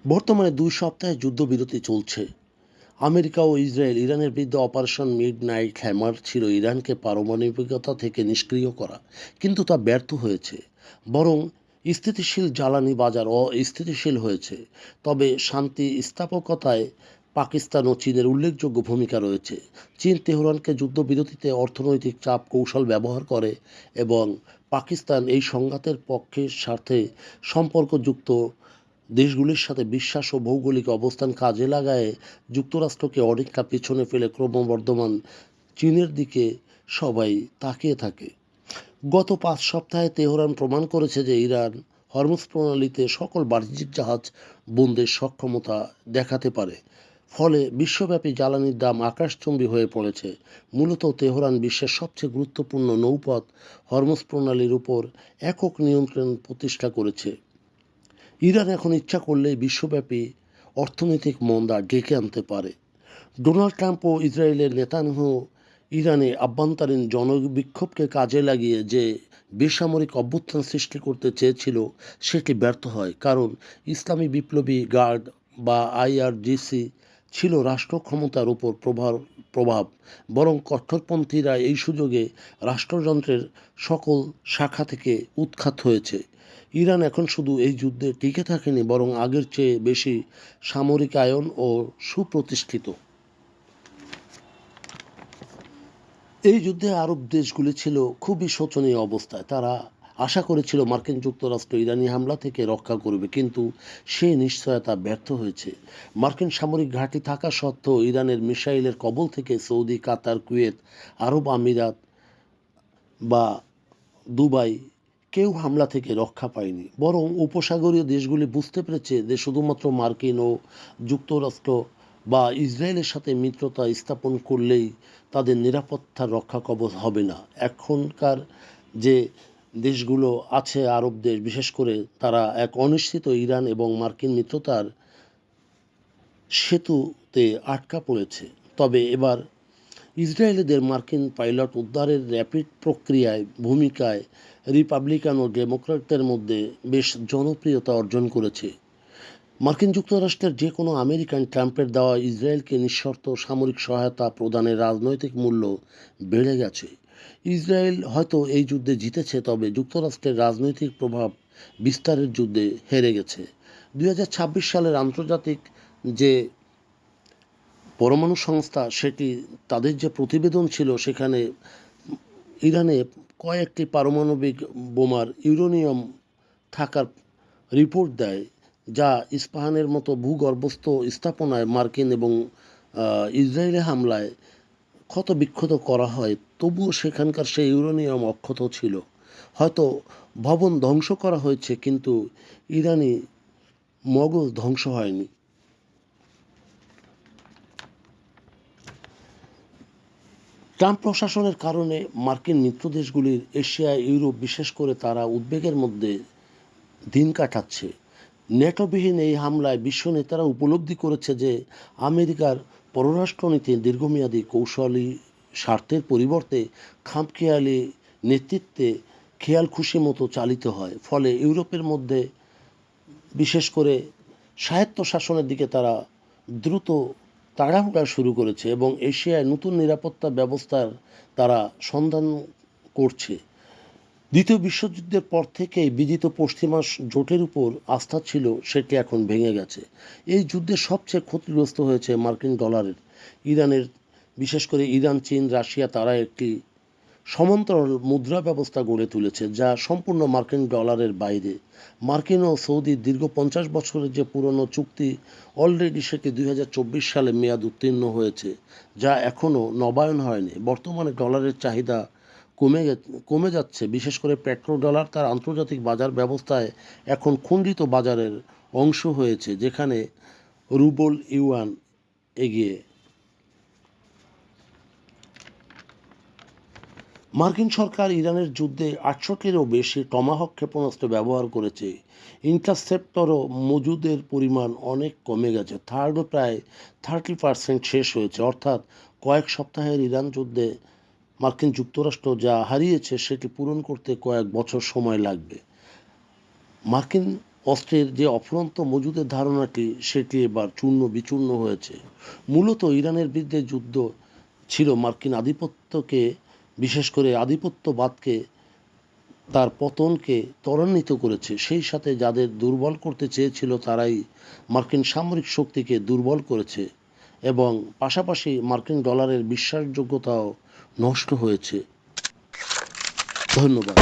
বর্তমানে ২ সপ্তাহে যুদ্ধবিরতি চলছে। আমেরিকা ও ইসরায়েল ইরানের বিরুদ্ধে অপারেশন মিডনাইট হ্যামার ছিল ইরানকে পারমাণবিকতা থেকে নিষ্ক্রিয় করা, কিন্তু তা ব্যর্থ হয়েছে। বরং স্থিতিশীল জ্বালানি বাজার অস্থিতিশীল হয়েছে। তবে শান্তি স্থাপকতায় পাকিস্তান ও চীনের উল্লেখযোগ্য ভূমিকা রয়েছে। চীন তেহরানকে যুদ্ধবিরতিতে অর্থনৈতিক চাপ কৌশল ব্যবহার করে এবং পাকিস্তান এই সংঘাতের পক্ষের স্বার্থে সম্পর্কযুক্ত দেশগুলির সাথে বিশ্বাস ও ভৌগোলিক অবস্থান কাজে লাগায় যুক্তরাষ্ট্রকে অনেকটা পেছনে ফেলে ক্রমবর্ধমান চীনের দিকে সবাই তাকিয়ে থাকে। গত ৫ সপ্তাহে তেহরান প্রমাণ করেছে যে ইরান হরমুজ প্রণালীতে সকল বাণিজ্যিক জাহাজ বন্দের সক্ষমতা দেখাতে পারে। ফলে বিশ্বব্যাপী জ্বালানির দাম আকাশচুম্বী হয়ে পড়েছে। মূলত তেহরান বিশ্বের সবচেয়ে গুরুত্বপূর্ণ নৌপথ হরমুজ প্রণালীর উপর একক নিয়ন্ত্রণ প্রতিষ্ঠা করেছে। ইরান এখন ইচ্ছা করলেই বিশ্বব্যাপী অর্থনৈতিক মন্দা ডেকে আনতে পারে। ডোনাল্ড ট্রাম্প ও ইসরায়েলের নেতানিয়াহু ইরানে আভ্যন্তরীণ জনবিক্ষোভকে কাজে লাগিয়ে যে বেসামরিক অভ্যুত্থান সৃষ্টি করতে চেয়েছিল সেটি ব্যর্থ হয়, কারণ ইসলামী বিপ্লবী গার্ড বা আইআরজিসি ছিল রাষ্ট্র ক্ষমতার উপর প্রভাব। বরং কট্টরপন্থীরা এই সুযোগে রাষ্ট্রযন্ত্রের সকল শাখা থেকে উৎখাত হয়েছে। ইরান এখন শুধু এই যুদ্ধে টিকে থাকেনি, বরং আগের চেয়ে বেশি সামরিকায়ন ও সুপ্রতিষ্ঠিত। এই যুদ্ধে আরব দেশগুলি ছিল খুবই শোচনীয় অবস্থায়। তারা আশা করেছিল মার্কিন যুক্তরাষ্ট্র ইরানি হামলা থেকে রক্ষা করবে, কিন্তু সে নিশ্চয়তা ব্যর্থ হয়েছে। মার্কিন সামরিক ঘাঁটি থাকা সত্ত্বেও ইরানের মিসাইলের কবল থেকে সৌদি, কাতার, কুয়েত, আরব আমিরাত বা দুবাই কেউ হামলা থেকে রক্ষা পায়নি। বরং উপসাগরীয় দেশগুলি বুঝতে পেরেছে যে শুধুমাত্র মার্কিন ও যুক্তরাষ্ট্র বা ইসরায়েলের সাথে মিত্রতা স্থাপন করলেই তাদের নিরাপত্তার রক্ষা কবচ হবে না। এখনকার যে দেশগুলো আছে আরব দেশ বিশেষ করে, তারা এক অনিশ্চিত ইরান এবং মার্কিন মিত্রতার সেতুতে আটকা পড়েছে। তবে এবার ইসরায়েলিদের মার্কিন পাইলট উদ্ধারের র্যাপিড প্রক্রিয়ায় ভূমিকায় রিপাবলিকান ও ডেমোক্র্যাটদের মধ্যে বেশ জনপ্রিয়তা অর্জন করেছে। মার্কিন যুক্তরাষ্ট্রের যে কোনো আমেরিকান ট্রাম্পের দেওয়া ইসরায়েলকে নিঃশর্ত সামরিক সহায়তা প্রদানের রাজনৈতিক মূল্য বেড়ে গেছে। ইসরায়েল হয়তো এই যুদ্ধে জিতেছে, তবে যুক্তরাষ্ট্রের রাজনৈতিক প্রভাব বিস্তারের যুদ্ধে হেরে গেছে। ২০২৬ সালের আন্তর্জাতিক যে পরমাণু সংস্থা, সেটি তাদের যে প্রতিবেদন ছিল সেখানে ইরানে কয়েকটি পারমাণবিক বোমার ইউরেনিয়াম থাকার রিপোর্ট দেয়, যা ইস্পাহানের মতো ভূগর্ভস্থ স্থাপনায় মার্কিন এবং ইসরায়েলি হামলায় ক্ষত বিক্ষত করা হয়। তবুও সেখানকার সেই ইউরেনিয়াম অক্ষত ছিল। হয়তো ভবন ধ্বংস করা হয়েছে, কিন্তু ইরানি মগজ ধ্বংস হয়নি। ট্রাম্প প্রশাসনের কারণে মার্কিন মিত্রদেশগুলির এশিয়া, ইউরোপ বিশেষ করে তারা উদ্বেগের মধ্যে দিন কাটাচ্ছে। নেটোবিহীন এই হামলায় বিশ্ব নেতারা উপলব্ধি করেছে যে আমেরিকার পররাষ্ট্রনীতি দীর্ঘমেয়াদী কৌশলী স্বার্থের পরিবর্তে খামখেয়ালি নেতৃত্বে খেয়াল খুশি মতো চালিত হয়। ফলে ইউরোপের মধ্যে বিশেষ করে স্বায়ত্তশাসনের দিকে তারা দ্রুত তাড়াহুড়া শুরু করেছে এবং এশিয়ায় নতুন নিরাপত্তা ব্যবস্থার তারা সন্ধান করছে। দ্বিতীয় বিশ্বযুদ্ধের পর থেকেই বিজিত পশ্চিমা জোটের উপর আস্থা ছিল, সেটি এখন ভেঙে গেছে। এই যুদ্ধে সবচেয়ে ক্ষতিগ্রস্ত হয়েছে মার্কিন ডলারের। ইরানের বিশেষ করে ইরান, চীন, রাশিয়া তারা একটি সমান্তরাল মুদ্রা ব্যবস্থা গড়ে তুলেছে, যা সম্পূর্ণ মার্কিন ডলারের বাইরে। মার্কিন ও সৌদির দীর্ঘ ৫০ বছরের যে পুরনো চুক্তি অলরেডি সেটি ২০২৪ সালে মেয়াদ উত্তীর্ণ হয়েছে, যা এখনও নবায়ন হয়নি। বর্তমানে ডলারের চাহিদা কমে যাচ্ছে, বিশেষ করে পেট্রো ডলার তার আন্তর্জাতিক বাজার ব্যবস্থায় এখন খণ্ডিত বাজারের অংশ হয়েছে, যেখানে রুবল ইউয়ান এগিয়ে। মার্কিন সরকার ইরানের যুদ্ধে ৬৮-টিরও বেশি টমাহক ক্ষেপণাস্ত্র ব্যবহার করেছে। ইন্টারসেপ্টরও মজুদের পরিমাণ অনেক কমে গেছে। থার্ডও প্রায় 30% শেষ হয়েছে। অর্থাৎ কয়েক সপ্তাহের ইরান যুদ্ধে মার্কিন যুক্তরাষ্ট্র যা হারিয়েছে সেটি পূরণ করতে কয়েক বছর সময় লাগবে। মার্কিন অস্ত্রের যে অফুরন্ত মজুদের ধারণাটি সেটি এবার চূর্ণ বিচূর্ণ হয়েছে। মূলত ইরানের বিরুদ্ধে যুদ্ধ ছিল মার্কিন আধিপত্যকে, বিশেষ করে আধিপত্যবাদকে, তার পতনকে ত্বরান্বিত করেছে। সেই সাথে যাদের দুর্বল করতে চেয়েছিল তারাই মার্কিন সামরিক শক্তিকে দুর্বল করেছে এবং পাশাপাশি মার্কিন ডলারের বিশ্বাসযোগ্যতাও নষ্ট হয়েছে। ধন্যবাদ।